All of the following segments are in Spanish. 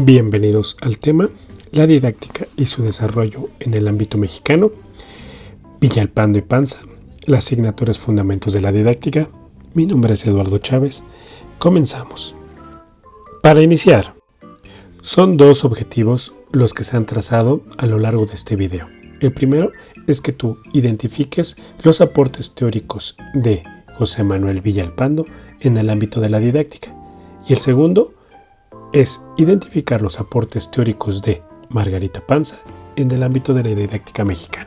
Bienvenidos al tema, la didáctica y su desarrollo en el ámbito mexicano. Villalpando y Panza, la asignatura es Fundamentos de la Didáctica. Mi nombre es Eduardo Chávez. Comenzamos. Para iniciar, son dos objetivos los que se han trazado a lo largo de este video. El primero es que tú identifiques los aportes teóricos de José Manuel Villalpando en el ámbito de la didáctica. Y el segundo es identificar los aportes teóricos de Margarita Panza en el ámbito de la didáctica mexicana.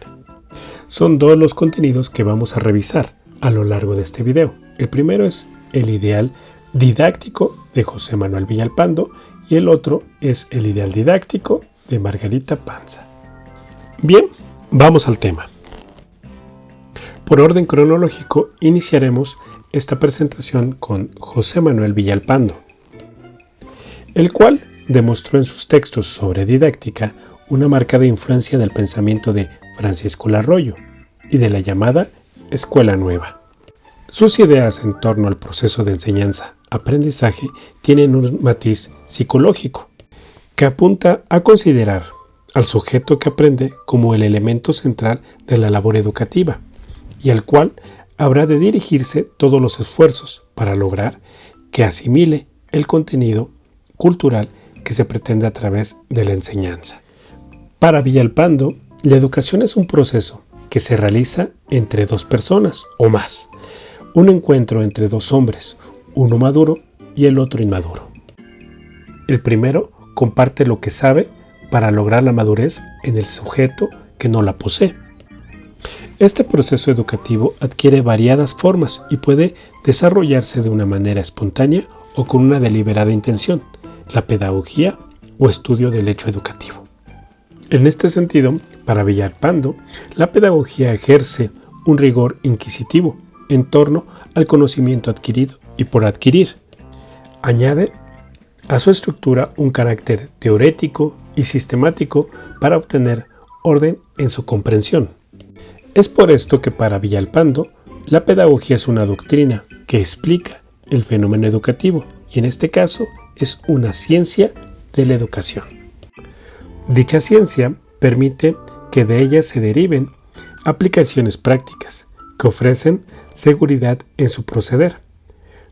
Son dos los contenidos que vamos a revisar a lo largo de este video. El primero es el ideal didáctico de José Manuel Villalpando y el otro es el ideal didáctico de Margarita Panza. Bien, vamos al tema. Por orden cronológico, iniciaremos esta presentación con José Manuel Villalpando, el cual demostró en sus textos sobre didáctica una marcada influencia del pensamiento de Francisco Larroyo y de la llamada Escuela Nueva. Sus ideas en torno al proceso de enseñanza-aprendizaje tienen un matiz psicológico que apunta a considerar al sujeto que aprende como el elemento central de la labor educativa y al cual habrá de dirigirse todos los esfuerzos para lograr que asimile el contenido cultural que se pretende a través de la enseñanza. Para Villalpando, la educación es un proceso que se realiza entre dos personas o más, un encuentro entre dos hombres, uno maduro y el otro inmaduro. El primero comparte lo que sabe para lograr la madurez en el sujeto que no la posee. Este proceso educativo adquiere variadas formas y puede desarrollarse de una manera espontánea o con una deliberada intención, la pedagogía o estudio del hecho educativo. En este sentido, para Villalpando, la pedagogía ejerce un rigor inquisitivo en torno al conocimiento adquirido y por adquirir. Añade a su estructura un carácter teorético y sistemático para obtener orden en su comprensión. Es por esto que para Villalpando, la pedagogía es una doctrina que explica el fenómeno educativo y en este caso es una ciencia de la educación. Dicha ciencia permite que de ella se deriven aplicaciones prácticas que ofrecen seguridad en su proceder,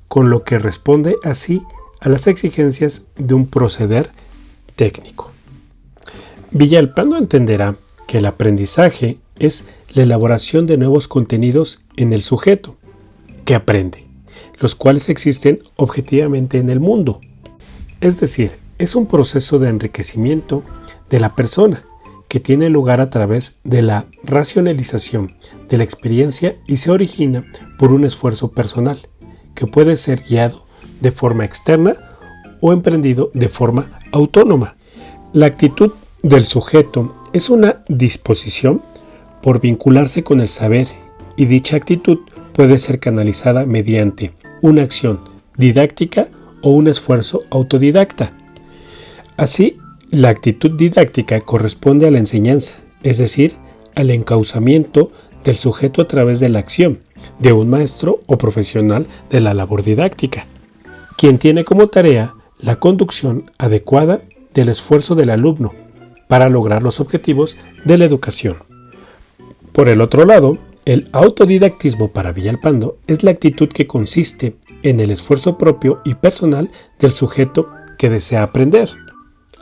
con lo que responde así a las exigencias de un proceder técnico. Villalpando entenderá que el aprendizaje es la elaboración de nuevos contenidos en el sujeto que aprende, los cuales existen objetivamente en el mundo. Es decir, es un proceso de enriquecimiento de la persona que tiene lugar a través de la racionalización de la experiencia y se origina por un esfuerzo personal que puede ser guiado de forma externa o emprendido de forma autónoma. La actitud del sujeto es una disposición por vincularse con el saber y dicha actitud puede ser canalizada mediante una acción didáctica o un esfuerzo autodidacta. Así, la actitud didáctica corresponde a la enseñanza, es decir, al encauzamiento del sujeto a través de la acción de un maestro o profesional de la labor didáctica, quien tiene como tarea la conducción adecuada del esfuerzo del alumno para lograr los objetivos de la educación. Por el otro lado, el autodidactismo para Villalpando es la actitud que consiste en el esfuerzo propio y personal del sujeto que desea aprender.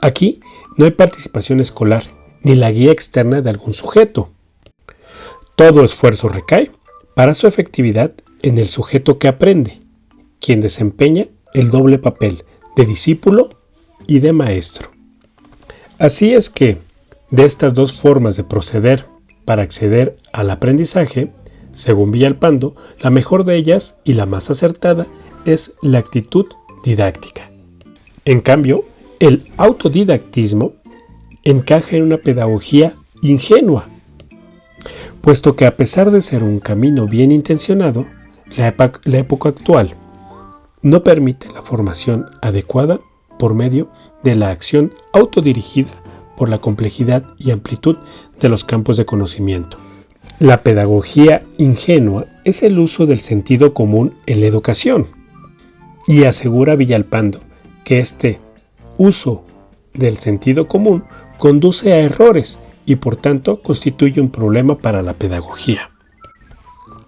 Aquí no hay participación escolar ni la guía externa de algún sujeto. Todo esfuerzo recae para su efectividad en el sujeto que aprende, quien desempeña el doble papel de discípulo y de maestro. Así es que, de estas dos formas de proceder para acceder al aprendizaje, según Villalpando, la mejor de ellas y la más acertada es la actitud didáctica. En cambio, el autodidactismo encaja en una pedagogía ingenua, puesto que a pesar de ser un camino bien intencionado, la época actual no permite la formación adecuada por medio de la acción autodirigida por la complejidad y amplitud de los campos de conocimiento. La pedagogía ingenua es el uso del sentido común en la educación, y asegura Villalpando que este uso del sentido común conduce a errores y por tanto constituye un problema para la pedagogía.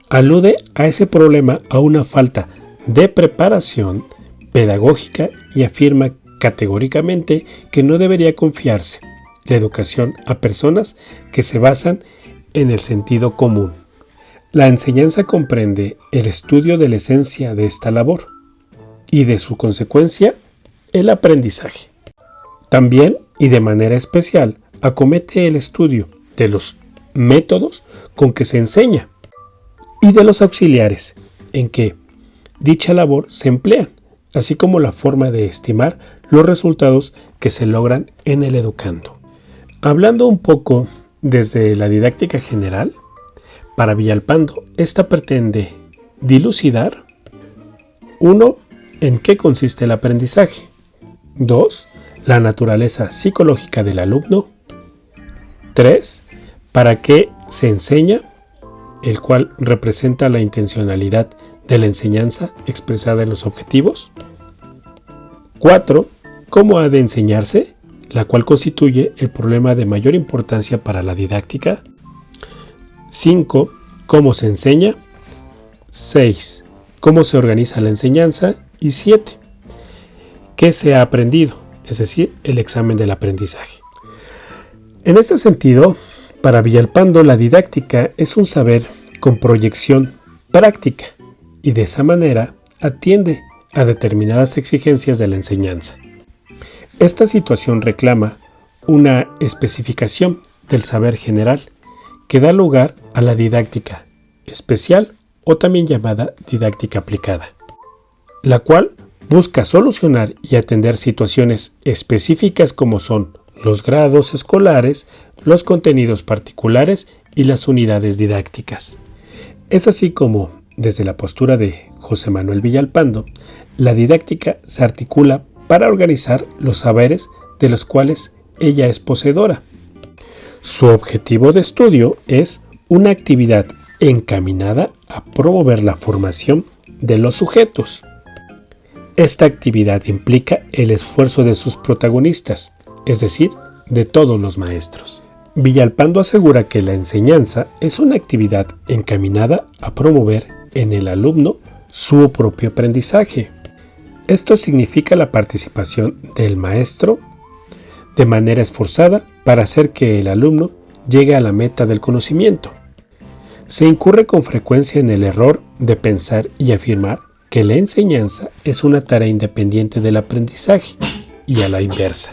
Alude a ese problema a una falta de preparación pedagógica y afirma categóricamente que no debería confiarse la educación a personas que se basan en el sentido común. La enseñanza comprende el estudio de la esencia de esta labor y de su consecuencia, el aprendizaje. También, y de manera especial, acomete el estudio de los métodos con que se enseña y de los auxiliares en que dicha labor se emplean, así como la forma de estimar los resultados que se logran en el educando. Hablando un poco desde la didáctica general, para Villalpando, esta pretende dilucidar 1. En qué consiste el aprendizaje. 2. La naturaleza psicológica del alumno. 3. ¿Para qué se enseña? El cual representa la intencionalidad de la enseñanza expresada en los objetivos. 4. ¿Cómo ha de enseñarse? La cual constituye el problema de mayor importancia para la didáctica. 5. ¿Cómo se enseña? 6. ¿Cómo se organiza la enseñanza? Y 7. ¿Qué se ha aprendido? Es decir, el examen del aprendizaje. En este sentido, para Villalpando, la didáctica es un saber con proyección práctica y de esa manera atiende a determinadas exigencias de la enseñanza. Esta situación reclama una especificación del saber general que da lugar a la didáctica especial o también llamada didáctica aplicada, la cual busca solucionar y atender situaciones específicas como son los grados escolares, los contenidos particulares y las unidades didácticas. Es así como, desde la postura de José Manuel Villalpando, la didáctica se articula para organizar los saberes de los cuales ella es poseedora. Su objetivo de estudio es una actividad encaminada a promover la formación de los sujetos. Esta actividad implica el esfuerzo de sus protagonistas, es decir, de todos los maestros. Villalpando asegura que la enseñanza es una actividad encaminada a promover en el alumno su propio aprendizaje. Esto significa la participación del maestro de manera esforzada para hacer que el alumno llegue a la meta del conocimiento. Se incurre con frecuencia en el error de pensar y afirmar que la enseñanza es una tarea independiente del aprendizaje y a la inversa,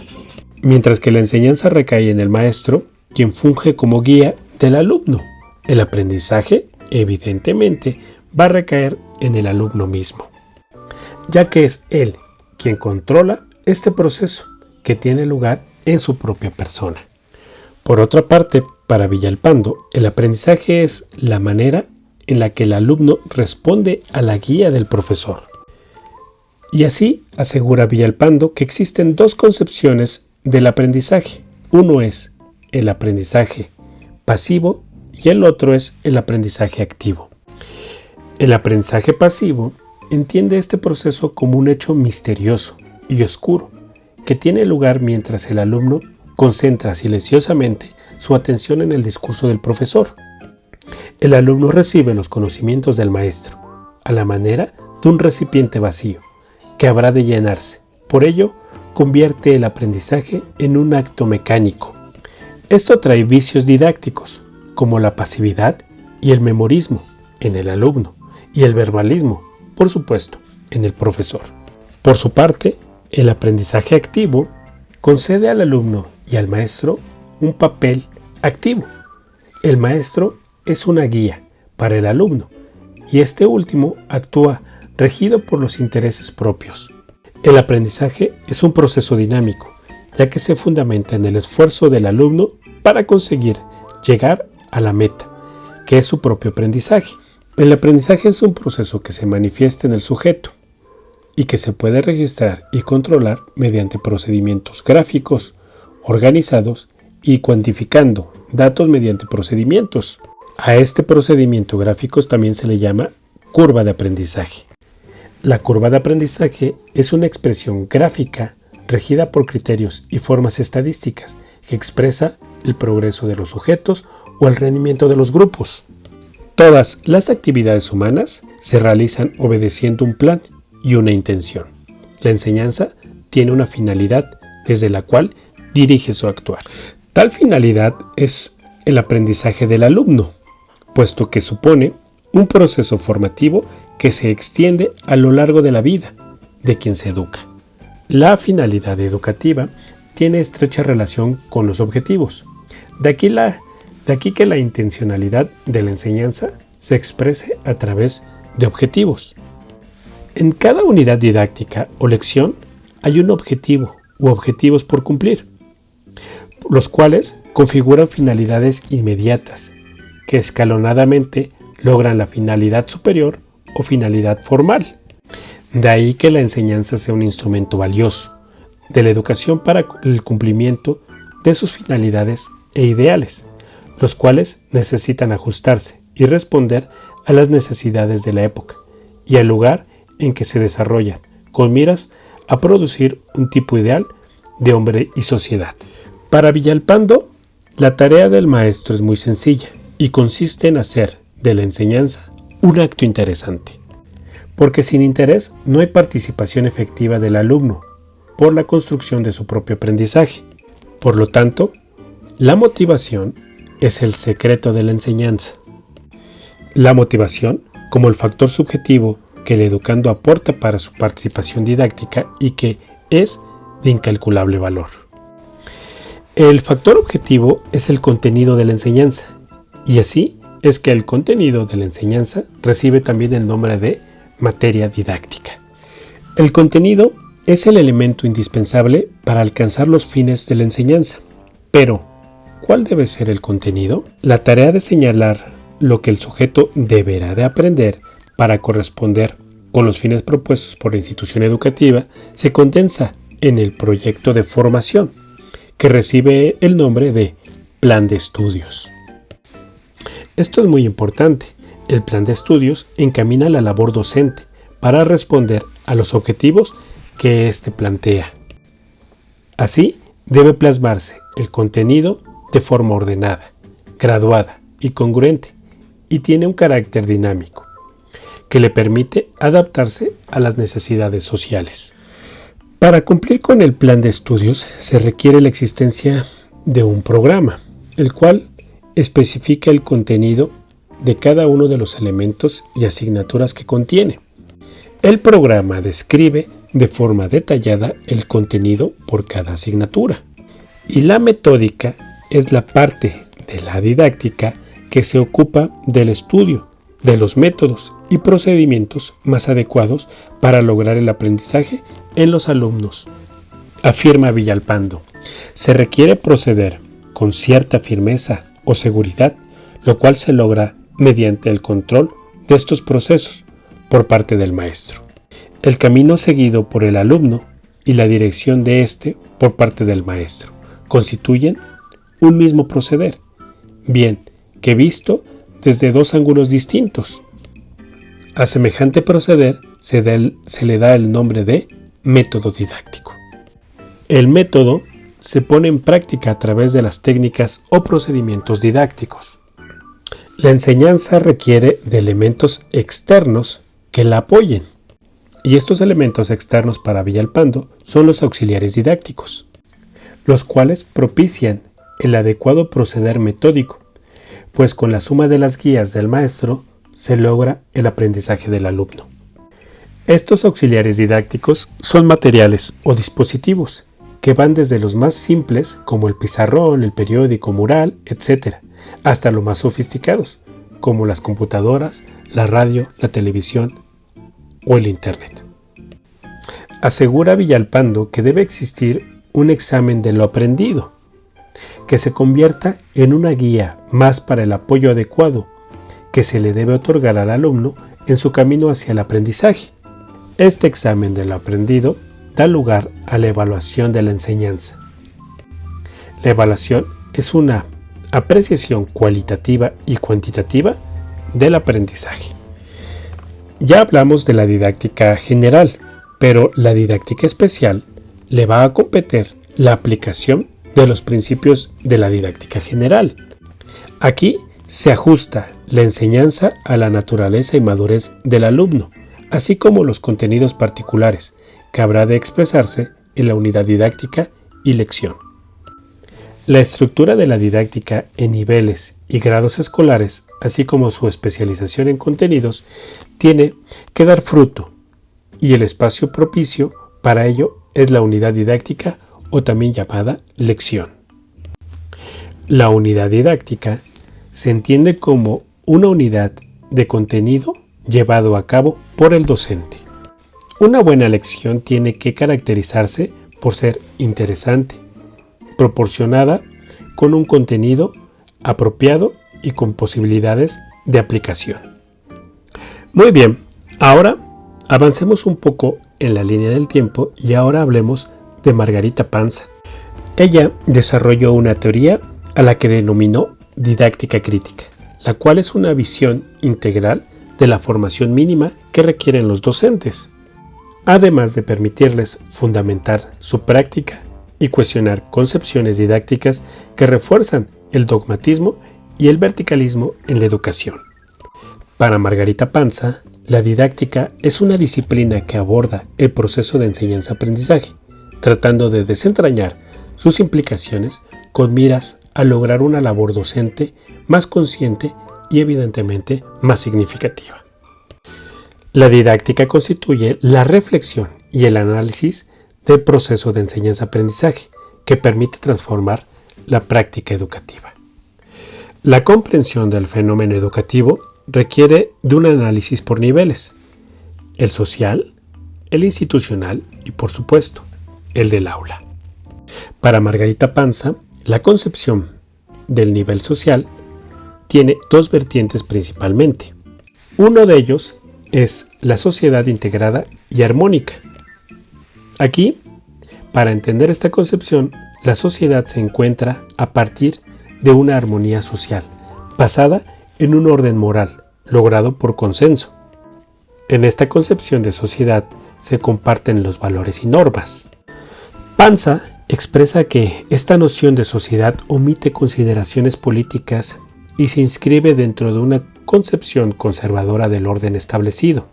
mientras que la enseñanza recae en el maestro, quien funge como guía del alumno. El aprendizaje, evidentemente, va a recaer en el alumno mismo, ya que es él quien controla este proceso que tiene lugar en su propia persona. Por otra parte, para Villalpando, el aprendizaje es la manera en la que el alumno responde a la guía del profesor. Y así asegura Villalpando que existen dos concepciones del aprendizaje. Uno es el aprendizaje pasivo y el otro es el aprendizaje activo. El aprendizaje pasivo entiende este proceso como un hecho misterioso y oscuro que tiene lugar mientras el alumno concentra silenciosamente su atención en el discurso del profesor. El alumno recibe los conocimientos del maestro a la manera de un recipiente vacío que habrá de llenarse. Por ello, convierte el aprendizaje en un acto mecánico. Esto trae vicios didácticos, como la pasividad y el memorismo en el alumno y el verbalismo, por supuesto, en el profesor. Por su parte, el aprendizaje activo concede al alumno y al maestro un papel activo. El maestro es una guía para el alumno y este último actúa regido por los intereses propios. El aprendizaje es un proceso dinámico, ya que se fundamenta en el esfuerzo del alumno para conseguir llegar a la meta, que es su propio aprendizaje. El aprendizaje es un proceso que se manifiesta en el sujeto y que se puede registrar y controlar mediante procedimientos gráficos, organizados y cuantificando datos mediante procedimientos. A este procedimiento gráfico también se le llama curva de aprendizaje. La curva de aprendizaje es una expresión gráfica regida por criterios y formas estadísticas que expresa el progreso de los sujetos o el rendimiento de los grupos. Todas las actividades humanas se realizan obedeciendo un plan y una intención. La enseñanza tiene una finalidad desde la cual dirige su actuar. Tal finalidad es el aprendizaje del alumno, puesto que supone un proceso formativo que se extiende a lo largo de la vida de quien se educa. La finalidad educativa tiene estrecha relación con los objetivos. De aquí que la intencionalidad de la enseñanza se exprese a través de objetivos. En cada unidad didáctica o lección hay un objetivo u objetivos por cumplir, los cuales configuran finalidades inmediatas que escalonadamente logran la finalidad superior o finalidad formal. De ahí que la enseñanza sea un instrumento valioso de la educación para el cumplimiento de sus finalidades e ideales, los cuales necesitan ajustarse y responder a las necesidades de la época y al lugar en que se desarrolla, con miras a producir un tipo ideal de hombre y sociedad. Para Villalpando, la tarea del maestro es muy sencilla y consiste en hacer de la enseñanza un acto interesante, porque sin interés no hay participación efectiva del alumno por la construcción de su propio aprendizaje. Por lo tanto, la motivación es el secreto de la enseñanza. La motivación como el factor subjetivo que el educando aporta para su participación didáctica y que es de incalculable valor. El factor objetivo es el contenido de la enseñanza, y así es que el contenido de la enseñanza recibe también el nombre de materia didáctica. El contenido es el elemento indispensable para alcanzar los fines de la enseñanza. Pero, ¿cuál debe ser el contenido? La tarea de señalar lo que el sujeto deberá de aprender para corresponder con los fines propuestos por la institución educativa se condensa en el proyecto de formación, que recibe el nombre de plan de estudios. Esto es muy importante. El plan de estudios encamina la labor docente para responder a los objetivos que éste plantea. Así, debe plasmarse el contenido de forma ordenada, graduada y congruente, y tiene un carácter dinámico, que le permite adaptarse a las necesidades sociales. Para cumplir con el plan de estudios se requiere la existencia de un programa, el cual especifica el contenido de cada uno de los elementos y asignaturas que contiene. El programa describe de forma detallada el contenido por cada asignatura. Y la metódica es la parte de la didáctica que se ocupa del estudio de los métodos y procedimientos más adecuados para lograr el aprendizaje en los alumnos. Afirma Villalpando, se requiere proceder con cierta firmeza o seguridad, lo cual se logra mediante el control de estos procesos por parte del maestro. El camino seguido por el alumno y la dirección de éste por parte del maestro constituyen un mismo proceder, bien que visto desde dos ángulos distintos. A semejante proceder se le da el nombre de método didáctico. El método se pone en práctica a través de las técnicas o procedimientos didácticos. La enseñanza requiere de elementos externos que la apoyen, y estos elementos externos para Villalpando son los auxiliares didácticos, los cuales propician el adecuado proceder metódico, pues con la suma de las guías del maestro se logra el aprendizaje del alumno. Estos auxiliares didácticos son materiales o dispositivos que van desde los más simples como el pizarrón, el periódico, mural, etc., hasta los más sofisticados como las computadoras, la radio, la televisión o el internet. Asegura Villalpando que debe existir un examen de lo aprendido, que se convierta en una guía más para el apoyo adecuado que se le debe otorgar al alumno en su camino hacia el aprendizaje. Este examen de lo aprendido da lugar a la evaluación de la enseñanza. La evaluación es una apreciación cualitativa y cuantitativa del aprendizaje. Ya hablamos de la didáctica general, pero la didáctica especial le va a competir la aplicación de los principios de la didáctica general. Aquí se ajusta la enseñanza a la naturaleza y madurez del alumno, así como los contenidos particulares que habrá de expresarse en la unidad didáctica y lección. La estructura de la didáctica en niveles y grados escolares, así como su especialización en contenidos, tiene que dar fruto, y el espacio propicio para ello es la unidad didáctica o también llamada lección. La unidad didáctica se entiende como una unidad de contenido llevado a cabo por el docente. Una buena lección tiene que caracterizarse por ser interesante, proporcionada con un contenido apropiado y con posibilidades de aplicación. Muy bien, ahora avancemos un poco en la línea del tiempo y ahora hablemos de Margarita Panza. Ella desarrolló una teoría a la que denominó didáctica crítica, la cual es una visión integral de la formación mínima que requieren los docentes, además de permitirles fundamentar su práctica y cuestionar concepciones didácticas que refuerzan el dogmatismo y el verticalismo en la educación. Para Margarita Panza, la didáctica es una disciplina que aborda el proceso de enseñanza-aprendizaje, tratando de desentrañar sus implicaciones con miras a lograr una labor docente más consciente y evidentemente más significativa. La didáctica constituye la reflexión y el análisis del proceso de enseñanza-aprendizaje que permite transformar la práctica educativa. La comprensión del fenómeno educativo requiere de un análisis por niveles: el social, el institucional y, por supuesto, el del aula. Para Margarita Panza, la concepción del nivel social tiene dos vertientes principalmente. Uno de ellos es la sociedad integrada y armónica. Aquí, para entender esta concepción, la sociedad se encuentra a partir de una armonía social, basada en un orden moral, logrado por consenso. En esta concepción de sociedad se comparten los valores y normas. Panza expresa que esta noción de sociedad omite consideraciones políticas y se inscribe dentro de una concepción conservadora del orden establecido,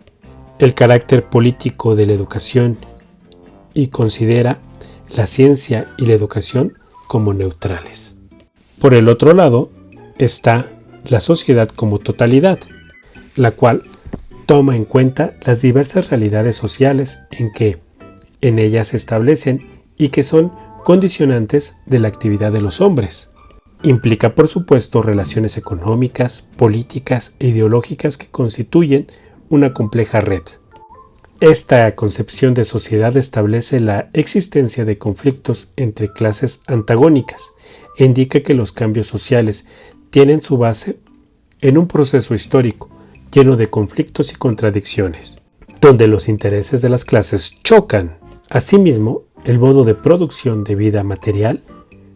el carácter político de la educación, y considera la ciencia y la educación como neutrales. Por el otro lado está la sociedad como totalidad, la cual toma en cuenta las diversas realidades sociales en ellas se establecen y que son condicionantes de la actividad de los hombres. Implica, por supuesto, relaciones económicas, políticas e ideológicas que constituyen una compleja red. Esta concepción de sociedad establece la existencia de conflictos entre clases antagónicas e indica que los cambios sociales tienen su base en un proceso histórico lleno de conflictos y contradicciones, donde los intereses de las clases chocan. Asimismo, el modo de producción de vida material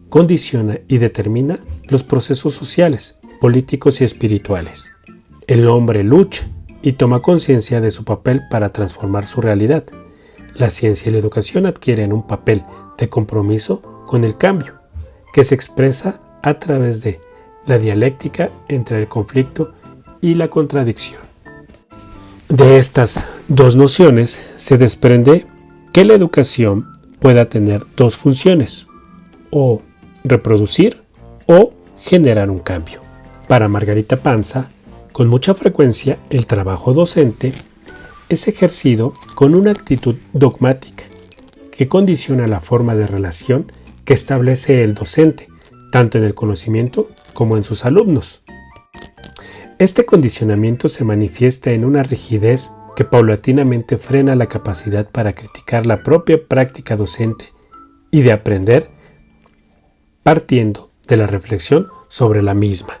condiciona y determina los procesos sociales, políticos y espirituales. El hombre lucha y toma conciencia de su papel para transformar su realidad. La ciencia y la educación adquieren un papel de compromiso con el cambio, que se expresa a través de la dialéctica entre el conflicto y la contradicción. De estas dos nociones se desprende que la educación pueda tener dos funciones: o reproducir o generar un cambio. Para Margarita Panza, con mucha frecuencia el trabajo docente es ejercido con una actitud dogmática que condiciona la forma de relación que establece el docente, tanto en el conocimiento como en sus alumnos. Este condicionamiento se manifiesta en una rigidez que paulatinamente frena la capacidad para criticar la propia práctica docente y de aprender partiendo de la reflexión sobre la misma.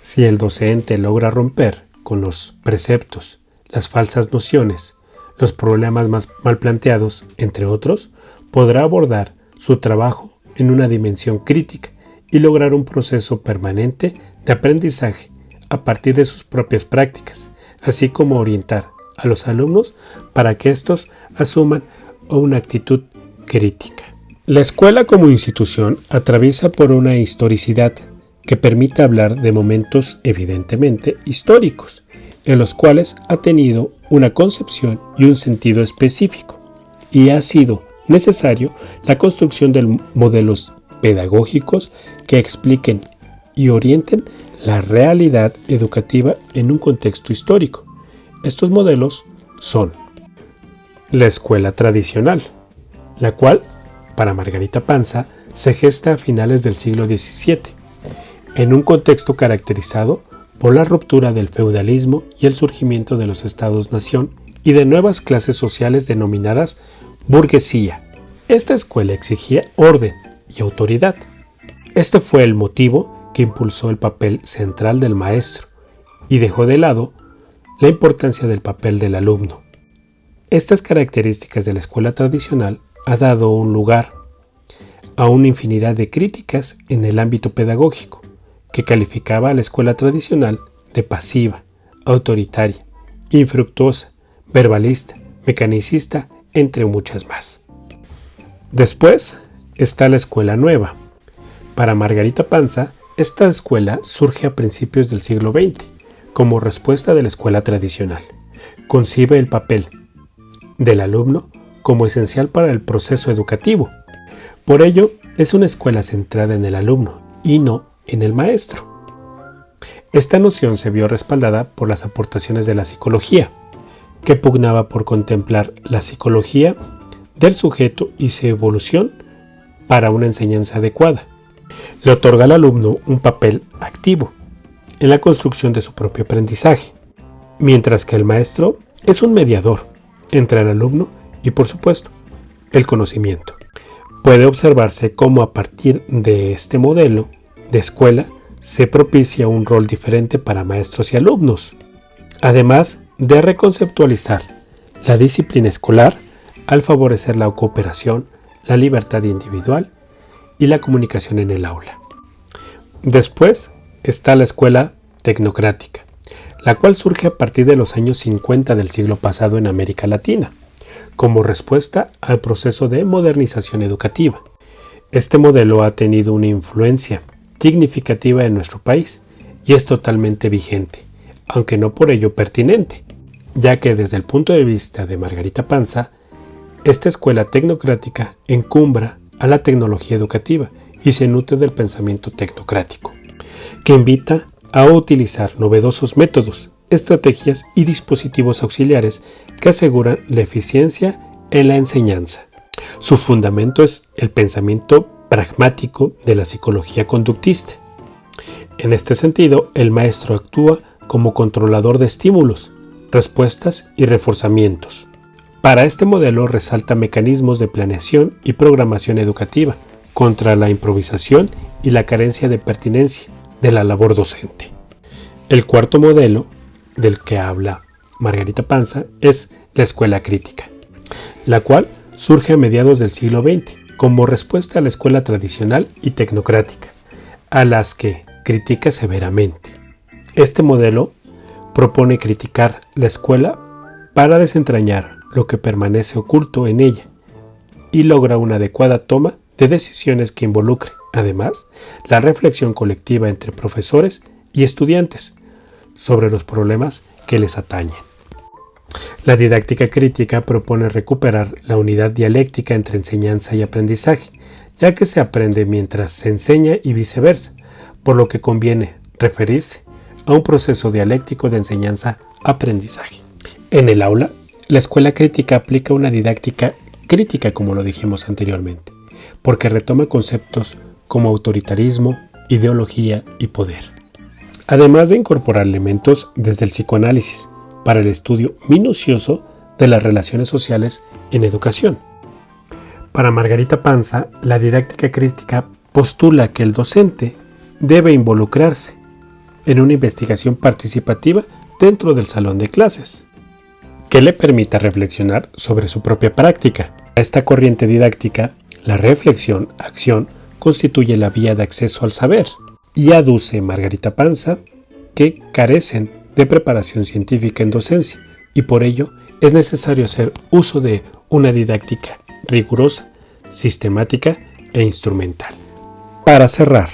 Si el docente logra romper con los preceptos, las falsas nociones, los problemas más mal planteados, entre otros, podrá abordar su trabajo en una dimensión crítica y lograr un proceso permanente de aprendizaje a partir de sus propias prácticas, así como orientar a los alumnos para que éstos asuman una actitud crítica. La escuela como institución atraviesa por una historicidad que permite hablar de momentos evidentemente históricos, en los cuales ha tenido una concepción y un sentido específico, y ha sido necesario la construcción de modelos pedagógicos que expliquen y orienten la realidad educativa en un contexto histórico. Estos modelos son la escuela tradicional, la cual, para Margarita Panza, se gesta a finales del siglo XVII, en un contexto caracterizado por la ruptura del feudalismo y el surgimiento de los estados-nación y de nuevas clases sociales denominadas burguesía. Esta escuela exigía orden y autoridad. Este fue el motivo que impulsó el papel central del maestro y dejó de lado la importancia del papel del alumno. Estas características de la escuela tradicional ha dado un lugar a una infinidad de críticas en el ámbito pedagógico, que calificaba a la escuela tradicional de pasiva, autoritaria, infructuosa, verbalista, mecanicista, entre muchas más. Después está la escuela nueva. Para Margarita Panza, esta escuela surge a principios del siglo XX, como respuesta de la escuela tradicional. Concibe el papel del alumno como esencial para el proceso educativo. Por ello, es una escuela centrada en el alumno y no en el maestro. Esta noción se vio respaldada por las aportaciones de la psicología, que pugnaba por contemplar la psicología del sujeto y su evolución para una enseñanza adecuada. Le otorga al alumno un papel activo en la construcción de su propio aprendizaje, mientras que el maestro es un mediador entre el alumno y, por supuesto, el conocimiento. Puede observarse cómo a partir de este modelo de escuela se propicia un rol diferente para maestros y alumnos, además de reconceptualizar la disciplina escolar al favorecer la cooperación, la libertad individual y la comunicación en el aula. Después está la escuela tecnocrática, la cual surge a partir de los años 50 del siglo pasado en América Latina, como respuesta al proceso de modernización educativa. Este modelo ha tenido una influencia significativa en nuestro país y es totalmente vigente, aunque no por ello pertinente, ya que desde el punto de vista de Margarita Panza, esta escuela tecnocrática encumbra a la tecnología educativa y se nutre del pensamiento tecnocrático, que invita a utilizar novedosos métodos, estrategias y dispositivos auxiliares que aseguran la eficiencia en la enseñanza. Su fundamento es el pensamiento pragmático de la psicología conductista. En este sentido, el maestro actúa como controlador de estímulos, respuestas y reforzamientos. Para este modelo resalta mecanismos de planeación y programación educativa contra la improvisación y la carencia de pertinencia de la labor docente. El cuarto modelo del que habla Margarita Panza es la escuela crítica, la cual surge a mediados del siglo XX como respuesta a la escuela tradicional y tecnocrática, a las que critica severamente. Este modelo propone criticar la escuela para desentrañar lo que permanece oculto en ella y logra una adecuada toma de decisiones que involucre, además, la reflexión colectiva entre profesores y estudiantes sobre los problemas que les atañen. La didáctica crítica propone recuperar la unidad dialéctica entre enseñanza y aprendizaje, ya que se aprende mientras se enseña y viceversa, por lo que conviene referirse a un proceso dialéctico de enseñanza-aprendizaje. En el aula, la escuela crítica aplica una didáctica crítica, como lo dijimos anteriormente, porque retoma conceptos como autoritarismo, ideología y poder, además de incorporar elementos desde el psicoanálisis para el estudio minucioso de las relaciones sociales en educación. Para Margarita Panza, la didáctica crítica postula que el docente debe involucrarse en una investigación participativa dentro del salón de clases, que le permita reflexionar sobre su propia práctica. A esta corriente didáctica, la reflexión-acción constituye la vía de acceso al saber, y aduce Margarita Panza que carecen de preparación científica en docencia y por ello es necesario hacer uso de una didáctica rigurosa, sistemática e instrumental. Para cerrar,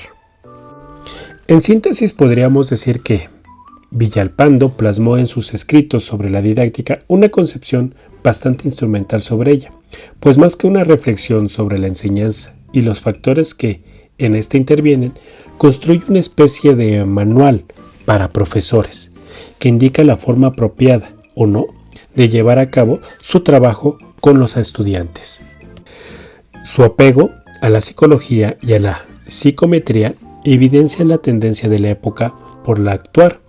en síntesis podríamos decir que Villalpando plasmó en sus escritos sobre la didáctica una concepción bastante instrumental sobre ella, pues más que una reflexión sobre la enseñanza y los factores que en esta intervienen, construye una especie de manual para profesores que indica la forma apropiada o no de llevar a cabo su trabajo con los estudiantes. Su apego a la psicología y a la psicometría evidencia la tendencia de la época por la actuar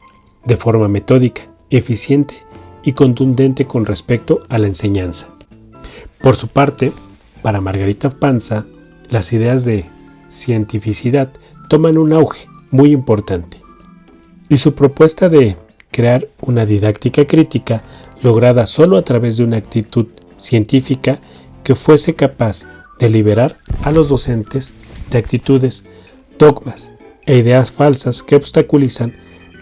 de forma metódica, eficiente y contundente con respecto a la enseñanza. Por su parte, para Margarita Panza, las ideas de cientificidad toman un auge muy importante, y su propuesta de crear una didáctica crítica lograda solo a través de una actitud científica que fuese capaz de liberar a los docentes de actitudes, dogmas e ideas falsas que obstaculizan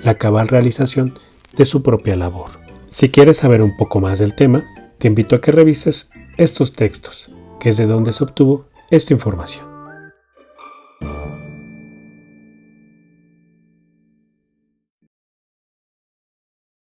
la cabal realización de su propia labor. Si quieres saber un poco más del tema, te invito a que revises estos textos, que es de donde se obtuvo esta información.